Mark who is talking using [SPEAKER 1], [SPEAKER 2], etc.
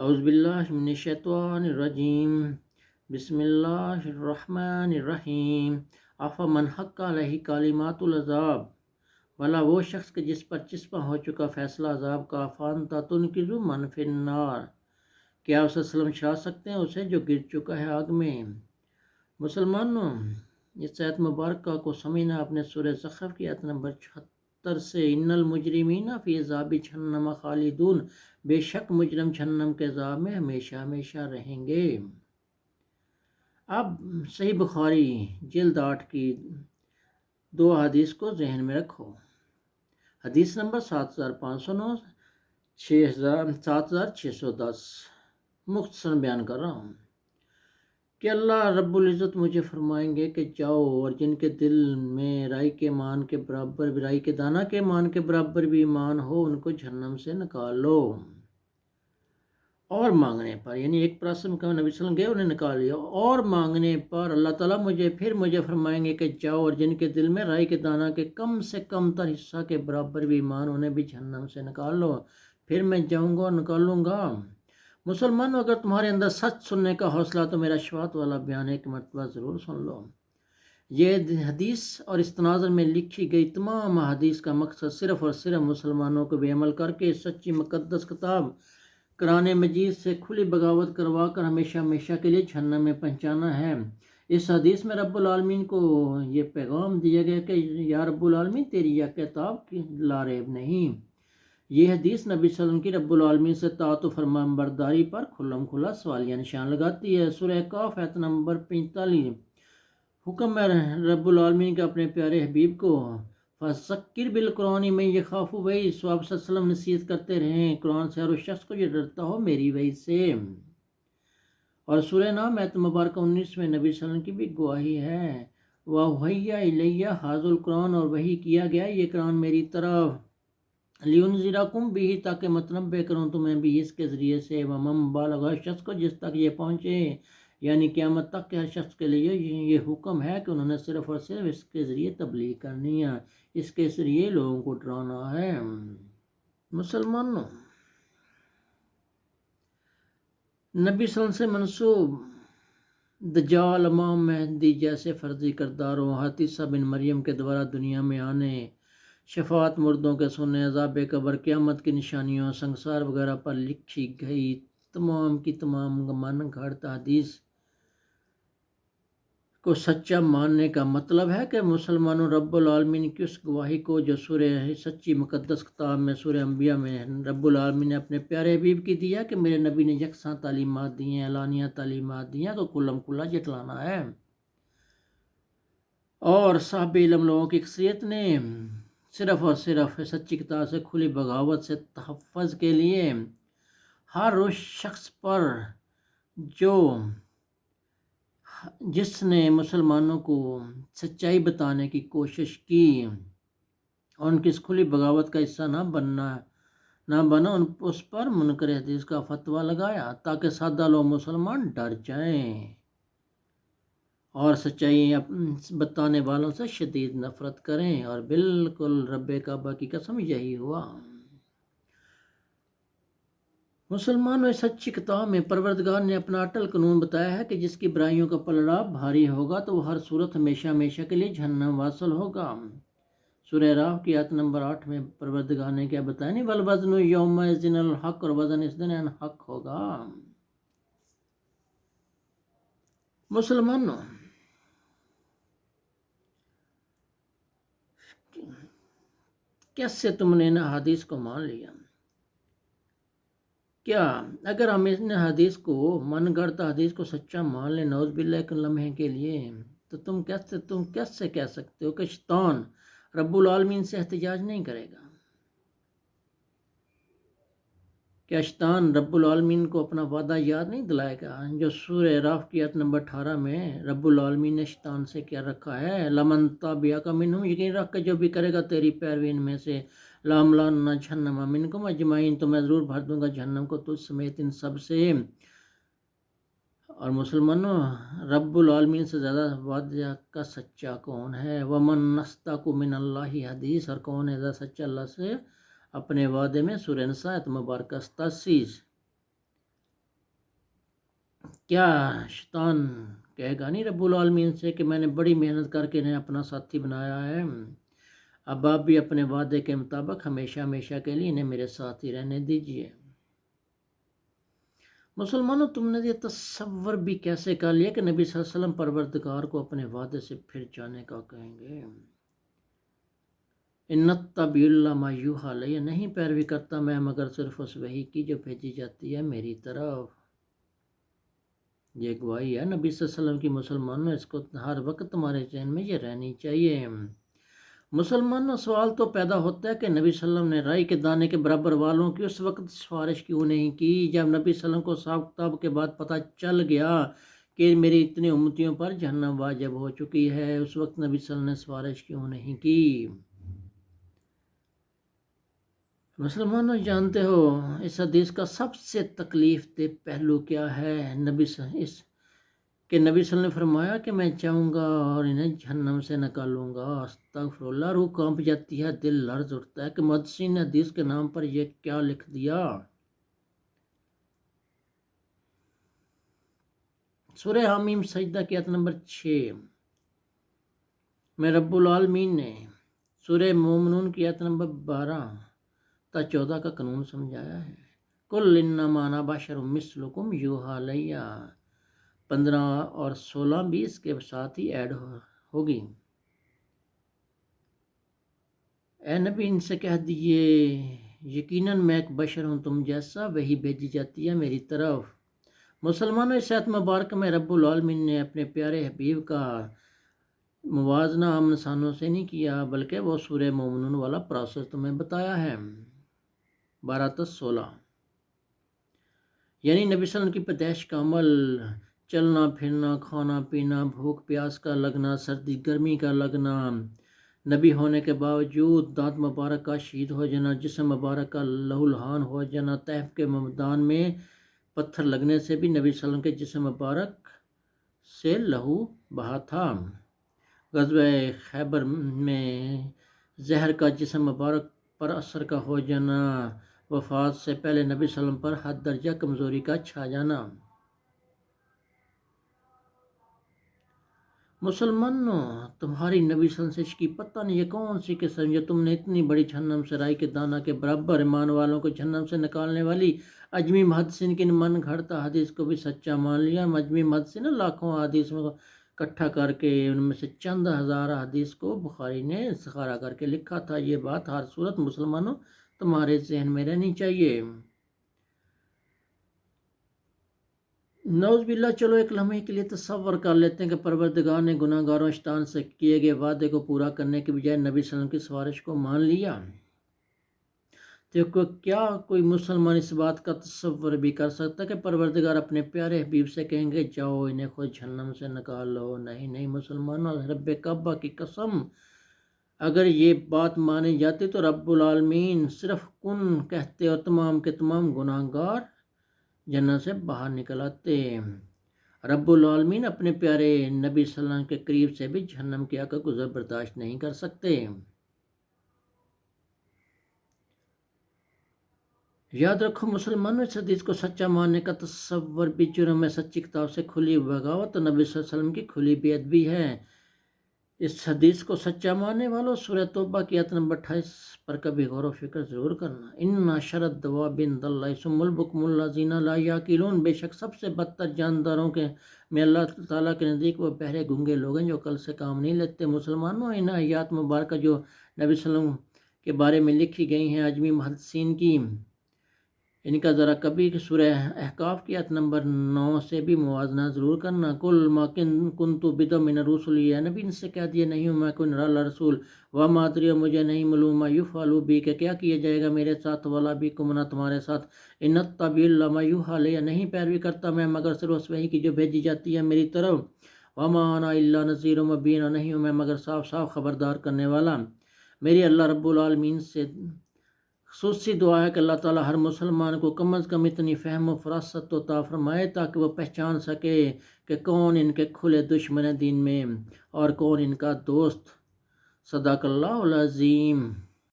[SPEAKER 1] اعوذ باللہ من الشیطان الرجیم بسم اللہ الرحمن الرحیم افمن حق علیہ کلمات العذاب، بھلا وہ شخص کہ جس پر چسپاں ہو چکا فیصلہ عذاب کا، فانتا تنقذ من فی النار، کیا اسے سلم چھڑا سکتے ہیں اسے جو گر چکا ہے آگ میں۔ مسلمانوں، اس آیت مبارکہ کو سمجھنا اپنے سورہ زخرف کی آیت نمبر 76 سے ان المجرمین فی عذاب جہنم خالدون، بے شک مجرم جہنم کے عذاب میں ہمیشہ ہمیشہ رہیں گے۔ اب صحیح بخاری جلد 8 کی 2 حدیث کو ذہن میں رکھو۔ حدیث نمبر 7509، 7610 مختصر بیان کر رہا ہوں کہ اللہ رب العزت مجھے فرمائیں گے کہ جاؤ اور جن کے دل میں رائی کے مان کے برابر بھی، رائی کے دانہ کے مان کے برابر بھی ایمان ہو، ان کو جہنم سے نکال لو۔ اور مانگنے پر، یعنی 1% کا نبی صلی اللہ علیہ وسلم گئے انہیں نکال لیا، اور مانگنے پر اللہ تعالیٰ مجھے فرمائیں گے کہ جاؤ اور جن کے دل میں رائی کے دانہ کے کم سے کم تر حصہ کے برابر بھی ایمان، انہیں بھی جہنم سے نکال لو، پھر میں جاؤں گا اور نکالوں گا۔ مسلمانوں، اگر تمہارے اندر سچ سننے کا حوصلہ تو میرا شفاعت والا بیان ایک مرتبہ ضرور سن لو۔ یہ حدیث اور اس تناظر میں لکھی گئی تمام حدیث کا مقصد صرف اور صرف مسلمانوں کو بے عمل کر کے سچی مقدس کتاب قرآن مجید سے کھلی بغاوت کروا کر ہمیشہ ہمیشہ کے لیے جہنم میں پہنچانا ہے۔ اس حدیث میں رب العالمین کو یہ پیغام دیا گیا کہ یا رب العالمین تیری یہ کتاب کی لاریب نہیں۔ یہ حدیث نبی صلی اللہ علیہ وسلم کی رب العالمین سے طاعت و فرمان برداری پر کھلم کھلا سوالیہ نشان لگاتی ہے۔ سورہ کاف آیت نمبر 45، حکم ہے رب العالمین کے اپنے پیارے حبیب کو فَذَكِّرْ بِالْقُرْآنِ مَن يَخَافُ وَعِيدِ، سو آپ صلی اللہ علیہ وسلم نصیحت کرتے رہیں قرآن سے ہر اس شخص کو جو ڈرتا ہو میری وعید سے۔ اور سورہ نام آیت مبارکہ 19 میں نبی صلی اللہ علیہ وسلم کی بھی گواہی ہے، وَأُوحِیَ إِلَیَّ هَٰذَا الْقُرْآنُ، اور وحی کیا گیا یہ قرآن میری طرف، لِأُنذِرَکُم بِہ، تاکہ متنبہ کروں تمہیں بھی اس کے ذریعے سے، وَمَن بَلَغَ، شخص کو جس تک یہ پہنچے، یعنی قیامت تک کے ہر شخص کے لیے یہ حکم ہے کہ انہوں نے صرف اور صرف اس کے ذریعے تبلیغ کرنی ہے، اس کے ذریعے لوگوں کو ڈرانا ہے۔ مسلمانوں، نبی صلی اللہ علیہ وسلم سے منسوب دجال، امام مہدی جیسے فرضی کرداروں، عیسیٰ بن مریم کے دوبارہ دنیا میں آنے، شفاعت مردوں کے سننے، عذاب قبر، قیامت کی نشانیوں، سنگسار وغیرہ پر لکھی گئی تمام کی تمام من گھڑت حدیث کو سچا ماننے کا مطلب ہے کہ مسلمانوں رب العالمین کی اس گواہی کو جو سورہ سچی مقدس کتاب میں سورہ انبیاء میں رب العالمین نے اپنے پیارے حبیب کی دیا کہ میرے نبی نے یکساں تعلیمات دی ہیں، اعلانیہ تعلیمات دی ہیں، تو کلم کھلا جٹلانا ہے۔ اور صاحب علم لوگوں کی اکثریت نے صرف اور صرف سچی کتاب سے کھلی بغاوت سے تحفظ کے لیے ہر اس شخص پر جس نے مسلمانوں کو سچائی بتانے کی کوشش کی اور ان کی اس کھلی بغاوت کا حصہ نہ بنا، اس پر منکر حدیث کا فتویٰ لگایا تاکہ سادہ لوگ مسلمان ڈر جائیں اور سچائی بتانے والوں سے شدید نفرت کریں، اور بالکل رب کعبہ کی قسم یہی ہوا۔ مسلمانوں، اس سچی کتاب میں پروردگار نے اپنا اٹل قانون بتایا ہے کہ جس کی برائیوں کا پلڑا بھاری ہوگا تو وہ ہر صورت ہمیشہ ہمیشہ کے لیے جہنم واصل ہوگا۔ سورہ راف کی آیت نمبر 8 میں پروردگار نے کیا بتایا؟ نہیں، والوزن یومئذ الحق، اور وزن اس دن حق ہوگا۔ مسلمانوں، کیسے تم نے ان حدیث کو مان لیا؟ کیا اگر ہم ان حدیث کو من گڑتا حدیث کو سچا مان لیں نعوذ باللہ ایک لمحے کے لیے، تو تم کیسے کہہ سکتے ہو کہ شیطان رب العالمین سے احتجاج نہیں کرے گا؟ کیا شیطان رب العالمین کو اپنا وعدہ یاد نہیں دلائے گا جو سورہ راف کی آیت نمبر 18 میں رب العالمین نے شیطان سے کیا رکھا ہے؟ لمن تبعک منہم، یقین رکھ کے جو بھی کرے گا تیری پیروی ان میں سے، لاملأن جہنم منکم اجمعین، تو میں ضرور بھر دوں گا جہنم کو تجھ سمیت ان سب سے۔ اور مسلمانوں، رب العالمین سے زیادہ وعدہ کا سچا کون ہے؟ ومن اصدق من اللہ حدیث، اور کون ہے زیادہ سچا اللہ سے اپنے وعدے میں؟ سورہ نساء آیت مبارکہ 87۔ کیا شیطان کہے گا نہیں رب العالمین سے کہ میں نے بڑی محنت کر کے انہیں اپنا ساتھی بنایا ہے، اب آپ بھی اپنے وعدے کے مطابق ہمیشہ ہمیشہ کے لیے انہیں میرے ساتھ ہی رہنے دیجیے۔ مسلمانوں، تم نے یہ تصور بھی کیسے کر لیا کہ نبی صلی اللہ علیہ وسلم پروردگار کو اپنے وعدے سے پھر جانے کا کہیں گے؟ ان نتبع الا ما یوحی الی، نہیں پیروی کرتا میں مگر صرف اس وحی کی جو بھیجی جاتی ہے میری طرف۔ یہ گواہی ہے نبی صلی اللہ علیہ وسلم کی مسلمانوں، اس کو ہر وقت تمہارے ذہن میں یہ رہنی چاہیے۔ مسلمانوں، سوال تو پیدا ہوتا ہے کہ نبی صلی اللہ علیہ وسلم نے رائی کے دانے کے برابر والوں کی اس وقت سفارش کیوں نہیں کی جب نبی صلی اللہ علیہ وسلم کو حساب کتاب کے بعد پتہ چل گیا کہ میری اتنی امتیوں پر جہنم واجب ہو چکی ہے، اس وقت نبی صلی اللہ علیہ وسلم نے سفارش کیوں نہیں کی؟ مسلمانوں، جانتے ہو اس حدیث کا سب سے تکلیف دہ پہلو کیا ہے؟ نبی صلی اللہ علیہ وسلم نے فرمایا کہ میں چاہوں گا اور انہیں جہنم سے نکالوں گا۔ استغفر اللہ، روح کانپ جاتی ہے، دل لرز اٹھتا ہے کہ محدثین نے حدیث کے نام پر یہ کیا لکھ دیا۔ سورہ حمیم سجدہ کی آیت نمبر 6 میں رب العالمین نے سورہ مومنون کی آیت نمبر 12 تا 14 کا قانون سمجھایا ہے۔ کل انما انا بشر مثلکم یوحی الی، 15 اور 16 بھی اس کے ساتھ ہی ایڈ ہوگی۔ اے نبی، ان سے کہہ دیجئے یقیناً میں ایک بشر ہوں تم جیسا، وہی بھیجی جاتی ہے میری طرف۔ مسلمانوں، اس آیت مبارکہ میں رب العالمین نے اپنے پیارے حبیب کا موازنہ ہم انسانوں سے نہیں کیا، بلکہ وہ سورہ مومنون والا پروسیس تمہیں بتایا ہے، 12 تا 16۔ یعنی نبی صلی اللہ علیہ وسلم کی پیدائش کا عمل، چلنا پھرنا، کھانا پینا، بھوک پیاس کا لگنا، سردی گرمی کا لگنا، نبی ہونے کے باوجود دانت مبارک کا شہید ہو جانا، جسم مبارک کا لہو لہان ہو جانا، طیف کے میدان میں پتھر لگنے سے بھی نبی صلی اللہ علیہ وسلم کے جسم مبارک سے لہو بہا تھا، غزوہ خیبر میں زہر کا جسم مبارک پر اثر کا ہو جانا، وفات سے پہلے نبی صلی اللہ علیہ وسلم پر حد درجہ کمزوری کا چھا جانا۔ مسلمانوں، تمہاری نبی صلی اللہ علیہ وسلم سے عشق کی پتہ نہیں یہ کون سی قسم جو تم نے اتنی بڑی جہنم سے رائی کے دانہ کے برابر ایمان والوں کو جہنم سے نکالنے والی اجمی محدثین کی من گھڑتا حدیث کو بھی سچا مان لیا۔ اجمی محدثین لاکھوں حدیث میں اکٹھا کر کے ان میں سے چند ہزار حدیث کو بخاری نے استخارہ کر کے لکھا تھا۔ یہ بات ہر صورت مسلمانوں تمہارے ذہن میں رہنی چاہیے۔ نعوذ باللہ، چلو ایک لمحے کے لیے تصور کر لیتے ہیں کہ پروردگار نے گناہ گاروں شیطان سے کیے گئے وعدے کو پورا کرنے کے بجائے نبی صلی اللہ علیہ وسلم کی سفارش کو مان لیا، تو کیا کوئی مسلمان اس بات کا تصور بھی کر سکتا کہ پروردگار اپنے پیارے حبیب سے کہیں گے جاؤ انہیں خود جہنم سے نکال لو؟ نہیں مسلمانوں، رب کعبہ کی قسم، اگر یہ بات مانی جاتی تو رب العالمین صرف کن کہتے اور تمام کے تمام گناہ گار جنت سے باہر نکل آتے۔ رب العالمین اپنے پیارے نبی صلی اللہ علیہ وسلم کے قریب سے بھی جہنم کی آگ کا گزر برداشت نہیں کر سکتے۔ یاد رکھو مسلمانوں، اس حدیث کو سچا ماننے کا تصور بھی جرم ہے، سچی کتاب سے کھلی بغاوت اور نبی صلی اللہ علیہ وسلم کی کھلی بے ادبی ہے۔ اس حدیث کو سچا ماننے والوں، سورہ توبہ کی آیت نمبر 28 پر کبھی غور و فکر ضرور کرنا۔ ان شر الدواب عند اللہ الصم البکم الذین لا یعقلون، بے شک سب سے بدتر جانداروں کے میں اللہ تعالیٰ کے نزدیک وہ بہرے گونگے لوگ ہیں جو عقل سے کام نہیں لیتے۔ مسلمانوں، ان آیات مبارکہ جو نبی صلی اللہ علیہ وسلم کے بارے میں لکھی گئی ہیں اجمی محدثین کی، ان کا ذرا کبھی سورہ احقاف کی آیت نمبر 9 سے بھی موازنہ ضرور کرنا۔ کل ما کنت بدعا من الرسل، یا نبی ان سے کہہ دیا نہیں ہوں میں کوئی نرالا رسول، وما ادری، مجھے نہیں معلوم ما یفعل بی کہ کیا کیا جائے گا میرے ساتھ، ولا بکم، نہ تمہارے ساتھ، ان اتبع الا ما یوحی الی، نہیں پیروی کرتا میں مگر صرف اس وحی کی جو بھیجی جاتی ہے میری طرف، وما انا الا نذیر مبین، نہیں ہوں میں مگر صاف صاف خبردار کرنے والا۔ میری اللہ رب العالمین سے خصوصی دعا ہے کہ اللہ تعالیٰ ہر مسلمان کو کم از کم اتنی فہم و فراست عطا فرمائے تاکہ وہ پہچان سکے کہ کون ان کے کھلے دشمن دین میں اور کون ان کا دوست۔ صدق اللہ العظیم۔